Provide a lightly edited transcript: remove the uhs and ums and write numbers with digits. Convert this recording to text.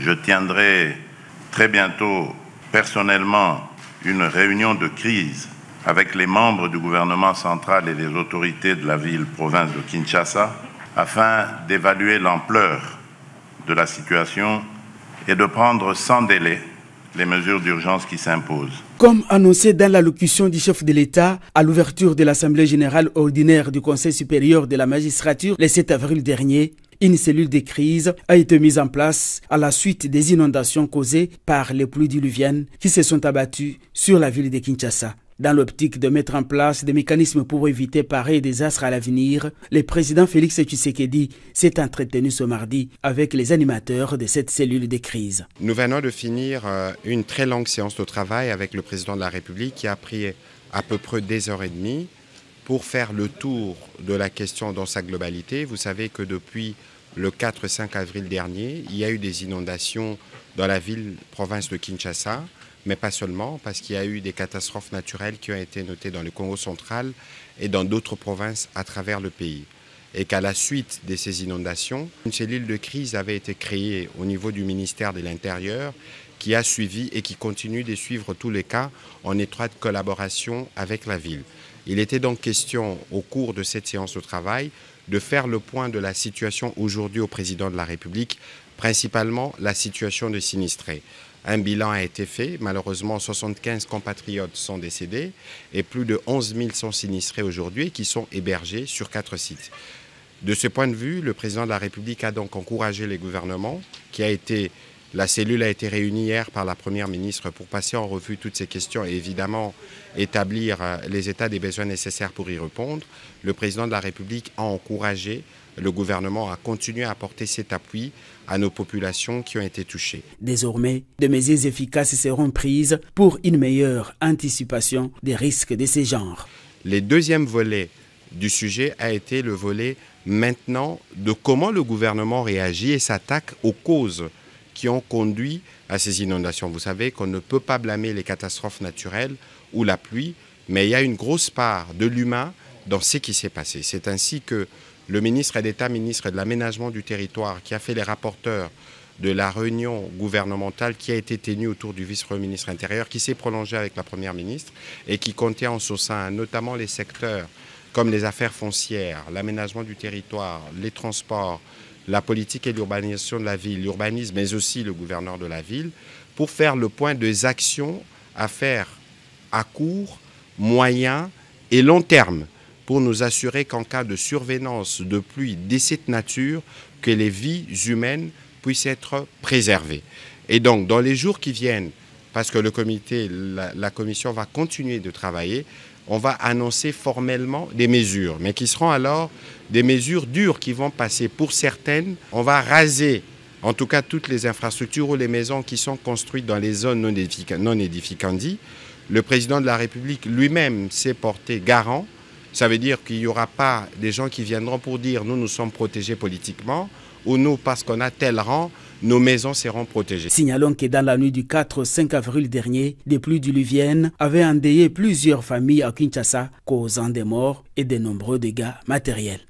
Je tiendrai très bientôt personnellement une réunion de crise avec les membres du gouvernement central et les autorités de la ville-province de Kinshasa afin d'évaluer l'ampleur de la situation et de prendre sans délai les mesures d'urgence qui s'imposent. Comme annoncé dans l'allocution du chef de l'État à l'ouverture de l'Assemblée générale ordinaire du Conseil supérieur de la magistrature le 7 avril dernier, une cellule de crise a été mise en place à la suite des inondations causées par les pluies diluviennes qui se sont abattues sur la ville de Kinshasa. Dans l'optique de mettre en place des mécanismes pour éviter pareils désastres à l'avenir, le président Félix Tshisekedi s'est entretenu ce mardi avec les animateurs de cette cellule de crise. Nous venons de finir une très longue séance de travail avec le président de la République qui a pris à peu près 2h30 pour faire le tour de la question dans sa globalité. Vous savez que depuis le 4-5 avril dernier, il y a eu des inondations dans la ville-province de Kinshasa, mais pas seulement, parce qu'il y a eu des catastrophes naturelles qui ont été notées dans le Congo central et dans d'autres provinces à travers le pays. Et qu'à la suite de ces inondations, une cellule de crise avait été créée au niveau du ministère de l'Intérieur qui a suivi et qui continue de suivre tous les cas en étroite collaboration avec la ville. Il était donc question, au cours de cette séance de travail, de faire le point de la situation aujourd'hui au président de la République, principalement la situation de sinistrés. Un bilan a été fait, malheureusement 75 compatriotes sont décédés et plus de 11 000 sont sinistrés aujourd'hui qui sont hébergés sur 4 sites. De ce point de vue, le président de la République a donc encouragé les gouvernements la cellule a été réunie hier par la Première ministre pour passer en revue toutes ces questions et évidemment établir les états des besoins nécessaires pour y répondre. Le président de la République a encouragé le gouvernement à continuer à apporter cet appui à nos populations qui ont été touchées. Désormais, des mesures efficaces seront prises pour une meilleure anticipation des risques de ce genre. Le deuxième volet du sujet a été le volet maintenant de comment le gouvernement réagit et s'attaque aux causes qui ont conduit à ces inondations. Vous savez qu'on ne peut pas blâmer les catastrophes naturelles ou la pluie, mais il y a une grosse part de l'humain dans ce qui s'est passé. C'est ainsi que le ministre d'État, ministre de l'Aménagement du territoire, qui a fait les rapporteurs de la réunion gouvernementale qui a été tenue autour du vice-premier ministre intérieur, qui s'est prolongée avec la première ministre et qui contient en son sein notamment les secteurs comme les affaires foncières, l'aménagement du territoire, les transports, la politique et l'urbanisation de la ville, l'urbanisme, mais aussi le gouverneur de la ville, pour faire le point des actions à faire à court, moyen et long terme, pour nous assurer qu'en cas de survenance de pluie de cette nature, que les vies humaines puissent être préservées. Et donc, dans les jours qui viennent, parce que le comité, la commission va continuer de travailler, on va annoncer formellement des mesures, mais qui seront alors des mesures dures qui vont passer. Pour certaines, on va raser, en tout cas toutes les infrastructures ou les maisons qui sont construites dans les zones non édificantes. Le président de la République lui-même s'est porté garant. Ça veut dire qu'il n'y aura pas des gens qui viendront pour dire « nous sommes protégés politiquement » ou « nous, parce qu'on a tel rang, nos maisons seront protégées ». Signalons que dans la nuit du 4 au 5 avril dernier, des pluies diluviennes avaient endeuillé plusieurs familles à Kinshasa, causant des morts et de nombreux dégâts matériels.